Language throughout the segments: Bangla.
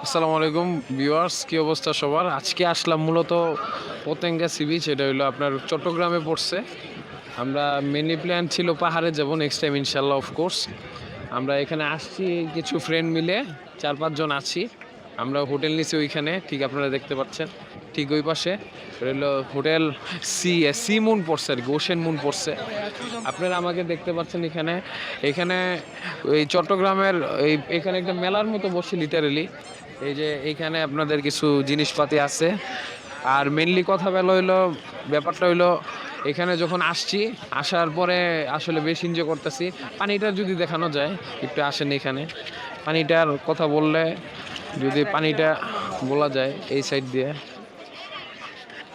আসসালামু আলাইকুম ভিউয়ার্স, কি অবস্থা সবার? আজকে আসলাম মূলত পতেঙ্গা সি বিচ। এটা হলো আপনার চট্টগ্রামে পড়ছে। আমরা মেনলি প্ল্যান ছিল পাহাড়ে যাব নেক্সট টাইম ইনশাল্লাহ অফকোর্স। আমরা এখানে আসছি কিছু ফ্রেন্ড মিলে, 4-5 জন আছি। আমরা হোটেল নিছি ওইখানে, ঠিক আপনারা দেখতে পাচ্ছেন ঠিক ওই পাশে হলো হোটেল। সি মুন পড়ছে আর কি, ওশেন মুন পড়ছে। আপনারা আমাকে দেখতে পাচ্ছেন এখানে। এখানে ওই চট্টগ্রামের এখানে একটা মেলার মতো বসে লিটারেলি। এই যে এইখানে আপনাদের কিছু জিনিসপাতি আছে। আর মেনলি কথা বলা হইলো, ব্যাপারটা হইলো এখানে যখন আসছি, আসার পরে আসলে বেশ এনজয় করতেছি। পানিটা যদি দেখানো যায়, একটু আসেন এখানে। পানিটার কথা বললে, যদি পানিটা বলা যায় এই সাইড দিয়ে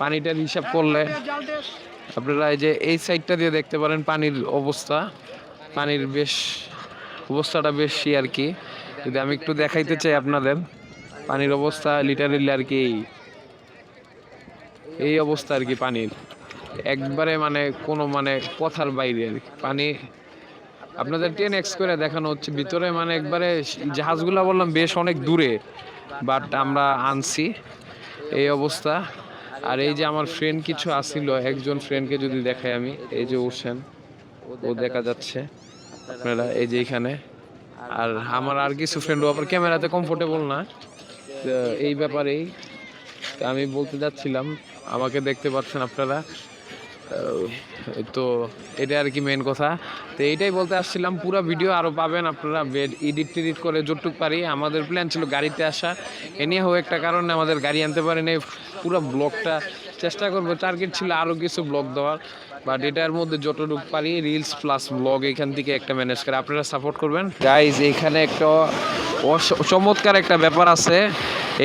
পানিটার হিসাব করলে আপনারা এই যে এই সাইডটা দিয়ে দেখতে পারেন পানির অবস্থা। পানির বেশ অবস্থাটা বেশি আর কি। যদি আমি একটু দেখাইতে চাই আপনাদের, পানির অবস্থা লিটারেলি আর কি এই অবস্থা আর কি। পানির একবারে মানে কোনো মানে কথার বাইরে আর কি পানি। আপনাদের 10x করে দেখানো হচ্ছে ভিতরে, মানে একবারে জাহাজগুলা বললাম বেশ অনেক দূরে, বাট আমরা আনছি এই অবস্থা। আর এই যে আমার ফ্রেন্ড কিছু আসিল, একজন ফ্রেন্ডকে যদি দেখাই আমি, এই যে ওশেন, ও দেখা যাচ্ছে আপনারা এই যে এখানে। আর আমার আর কিছু ফ্রেন্ডও আবার ক্যামেরাতে কমফোর্টেবল না, তো এই ব্যাপারেই তো আমি বলতে যাচ্ছিলাম। আমাকে দেখতে পাচ্ছেন আপনারা, তো এটা আর কি মেন কথা। তো এইটাই বলতে আসছিলাম, পুরো ভিডিও আরও পাবেন আপনারা, এডিট টেডিট করে যতটুক পারি। আমাদের প্ল্যান ছিল গাড়িতে আসা, এ নিয়ে হোক একটা কারণে আমাদের গাড়ি আনতে পারিনি। পুরো ব্লগটা চেষ্টা করবো, টার্গেট ছিল আরও কিছু ব্লগ দেওয়ার, বাট এটার মধ্যে যতটুকু পারি রিলস প্লাস ব্লগ এখান থেকে একটা ম্যানেজ করে আপনারা সাপোর্ট করবেন গাইজ। এখানে একটা চমৎকার একটা ব্যাপার আছে।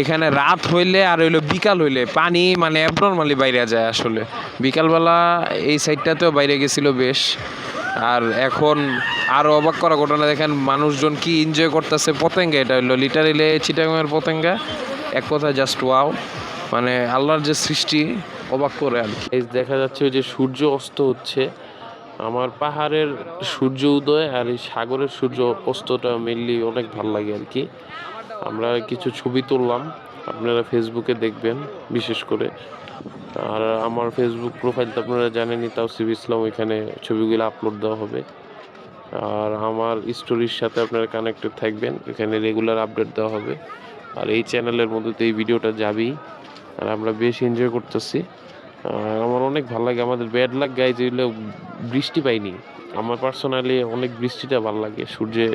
এখানে রাত হইলে আর হইলো বিকাল হইলে পানি মানে অ্যাবনর্মালি বাইরে যায় আসলে। বিকালবেলা এই সাইডটাতেও বাইরে গেছিল বেশ। আর এখন আরও অবাক করা ঘটনা দেখেন, মানুষজন কি এনজয় করতেছে পতেঙ্গা। এটা হইলো লিটারেলি চিটাগাংয়ের পতেঙ্গা। এক কথা জাস্ট ওয়াও, মানে আল্লাহর যে সৃষ্টি অবাক করে আর কি। দেখা যাচ্ছে ওই যে সূর্য অস্ত হচ্ছে। আমার পাহাড়ের সূর্য উদয় আর এই সাগরের সূর্য অস্তটা মেনলি অনেক ভালো লাগে আর কি। আমরা কিছু ছবি তুললাম, আপনারা ফেসবুকে দেখবেন বিশেষ করে। আর আমার ফেসবুক প্রোফাইল তো আপনারা জানেনই, তাও সিবি ইসলাম, ওইখানে ছবিগুলো আপলোড দেওয়া হবে। আর আমার স্টোরির সাথে আপনারা কানেক্টেড থাকবেন, এখানে রেগুলার আপডেট দেওয়া হবে। আর এই চ্যানেলের মধ্যে তো এই ভিডিওটা যাবেই। আর আমরা বেশ এনজয় করতেছি। আমার অনেক ভালো লাগে। আমাদের ব্যাড লাক গাইজ এগুলো বৃষ্টি পাইনি। আমার পার্সোনালি অনেক বৃষ্টিটা ভালো লাগে। সূর্যে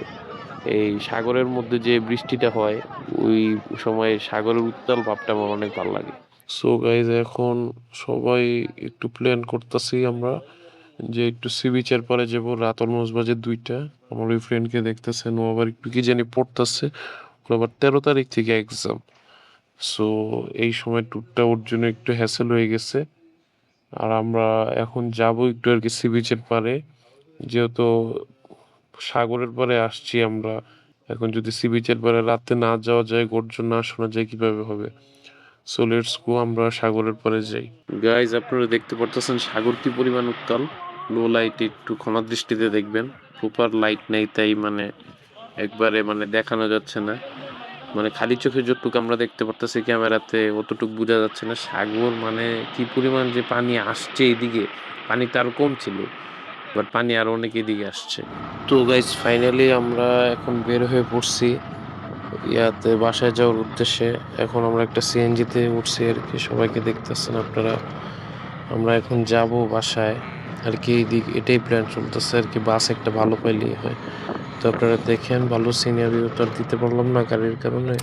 এই সাগরের মধ্যে যে বৃষ্টিটা হয়, ওই সময় সাগরের উত্তাল ভাবটা আমার অনেক ভালো লাগে। সো গাইজ এখন সবাই একটু প্ল্যান করতেছি আমরা যে একটু সি বিচের পরে যাবো। রাত অলমোস্ট বাজে 2টা। আমার ওই ফ্রেন্ডকে দেখতেছেন, ও আবার একটু কি জানি পড়তেছে। ওর আবার 13 তারিখ থেকে এক্সাম। সো এই সময় ট্যুরটা ওর জন্য একটু হ্যাসেল হয়ে গেছে। আর আমরা এখন যাব একটু আর কি সি বিচের পারে, যেহেতু সাগরের পারে আসছি আমরা। এখন যদি সি বিচের পারে রাতে না যাওয়া যায়, গর্জন না শোনা যায়, কিভাবে হবে? সো লেটস গো, আমরা সাগরের পারে যাই। গাইজ আপনারা দেখতে পারতেছেন সাগর কি পরিমাণ উত্তাল। লো লাইট একটু ক্ষমা দৃষ্টিতে দেখবেন, প্রপার লাইট নেই, তাই মানে একবারে মানে দেখানো যাচ্ছে না। মানে খালি চোখে যতটুকু আমরা দেখতে পারতেছি ক্যামেরাতে, অতটুকু বোঝা যাচ্ছে না। সাগর মানে কি পরিমাণ যে পানি আসছে এইদিকে, পানি তো আরো কম ছিল, বাট পানি আরো অনেক এদিকে আসছে। তো গাইজ ফাইনালি আমরা এখন বের হয়ে পড়ছি ইয়াতে বাসায় যাওয়ার উদ্দেশ্যে। এখন আমরা একটা সিএনজিতে উঠছি আর কি, সবাইকে দেখতেছেন আপনারা। আমরা এখন যাব বাসায় আর কি। এটাই প্ল্যান চলতেছে আর কি, বাস একটা ভালো পাইলেই হয়। তো আপনারা দেখেন, ভালো সিনিয়র ভিউ তো আর দিতে পারলাম না গাড়ির কারণে।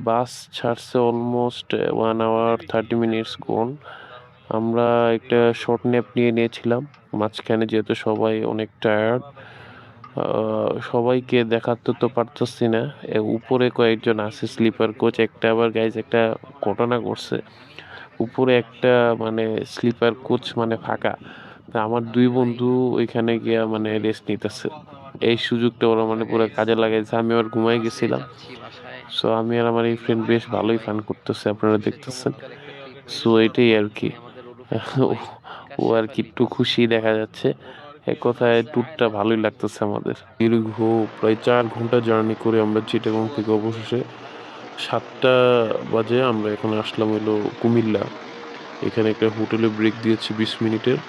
বাস ছাড়ছে অলমোস্ট 1 hour 30 minutes গন। আমরা একটা শর্ট ন্যাপ নিয়ে নিয়েছিলাম মাঝখানে, যেহেতু সবাই অনেক টায়ার্ড। সবাইকে দেখাতে তো পারতেছি না। উপরে কয়েকজন আছে স্লিপার কোচ। একটা আবার গাইজ একটা ঘটনা করছে, উপরে একটা মানে স্লিপার কোচ মানে ফাঁকা। তা আমার দুই বন্ধু ওইখানে গিয়া মানে রেস্ট নিতেছে। এই সুযোগটা ওরা মানে পুরো কাজে লাগাইছে। আমি আবার ঘুমাই গেছিলাম। সো আমি আর আমার এই ফ্রেন্ড বেশ ভালোই ফান করতেছে, আপনারা দেখতেছেন। সো এটাই আর কি। ও ও আর কি একটু খুশি দেখা যাচ্ছে। এক কথায় ট্যুরটা ভালোই লাগতেছে আমাদের। দীর্ঘ প্রায় ৪ ঘন্টা জার্নি করে আমরা চিটাগং থেকে অবশেষে ৭টা বাজে আমরা এখানে আসলাম হইলো কুমিল্লা। এখানে একটা হোটেলে ব্রেক দিয়েছে ২০ মিনিটের।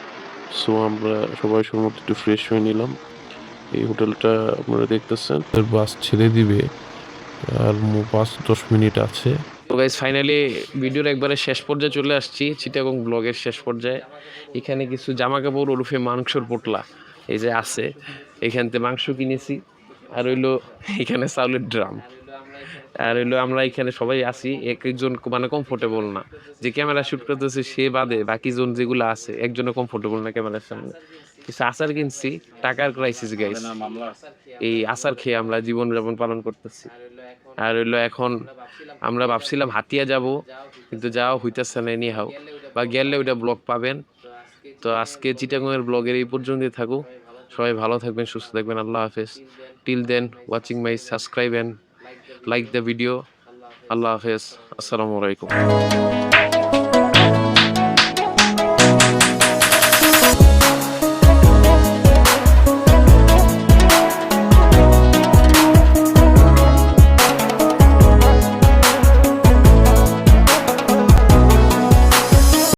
সো আমরা সবাই সময় একটু ফ্রেশ হয়ে নিলাম। এই হোটেলটা আপনারা দেখতেছেন বাস ছেড়ে দিবে আর ৫-১০ মিনিট আছে। তো গাইজ ফাইনালি ভিডিওর একবারে শেষ পর্যায়ে চলে আসছি, চিটাগং ব্লগের শেষ পর্যায়ে। এখানে কিছু জামা কাপড় ওরফে মাংসর পোটলা এই যে আছে, এখান থেকে মাংস কিনেছি। আর হইলো এখানে চাউলের ড্রাম। আর হইলো আমরা এখানে সবাই আছি, এক একজন মানে কমফোর্টেবল না। যে ক্যামেরা শ্যুট করতেছে সে বাদে বাকি জন যেগুলো আছে একজনও কমফোর্টেবল না ক্যামেরার সামনে। কিছু আচার কিনছি, টাকার ক্রাইসিস গাইস। এই আচার খেয়ে আমরা জীবনযাপন পালন করতেছি। আর হইলো এখন আমরা ভাবছিলাম হাতিয়া যাব, কিন্তু যাওয়া হইতেছে না এনি হাও, বা গেলে ওইটা ব্লগ পাবেন। তো আজকে চিটাগংয়ের ব্লগের এই পর্যন্তই থাকুক। সবাই ভালো থাকবেন, সুস্থ থাকবেন। আল্লাহ হাফেজ। Till then watching my subscribe and like the video. আল্লাহ হাফেজ। আসসালামু আলাইকুম।